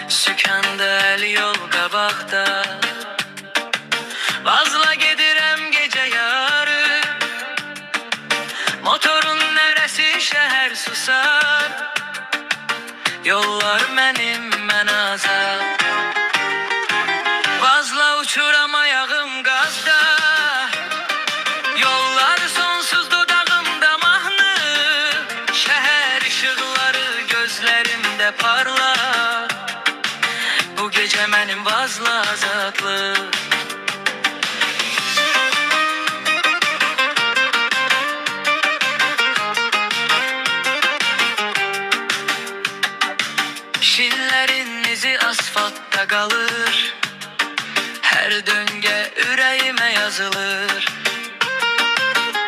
Sükanda el yol qabaqda, vazla gedirəm gecə yarı. Motorun nərəsi şəhər susar, yollar mənim, mən azad. Vazla uçuram ayağım qazda, yollar sonsuz dodağımda mahnı. Şəhər işıqları gözlərimdə parlar, bu gecə mənim vazla azadlıq. Şillərin izi asfaltda qalır, hər döngə ürəyimə yazılır.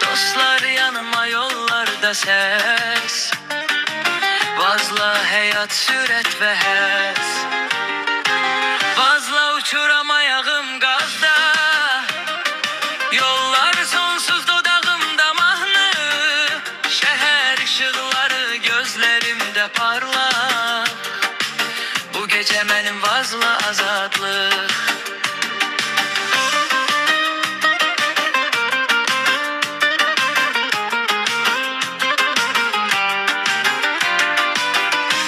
Dostlar yanıma, yollarda səs, vazla həyat, sürət və həs. Vazla uçuram ayağım qazda, yollar sonsuz dodağımda mahnı. Şəhər işıqları gözlərimdə parlar, bu gecə mənim vazla azadlıq.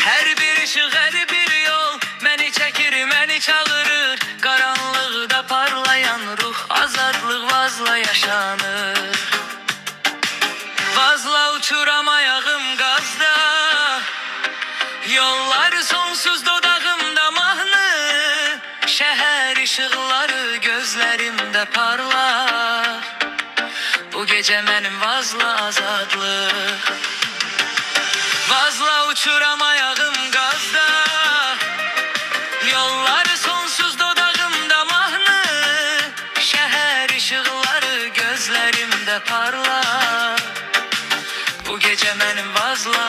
Hər bir işıq, hər bir yol məni çəkir, məni çağırır. Qaranlıqda parlayan ruh, azadlıq vazla yaşanır. Vazla uçuram ayağım qazda, yollar sonsuz dodağımda mahnı. Şəhər işıqları gözlərimdə parlar, bu gecə mənim vazla azadlıq. Vazla uçuram ayağım qazda, yollar sonsuz dodağımda mahnı. Şəhər işıqları gözlərimdə parlar, bu gecə mənim vazla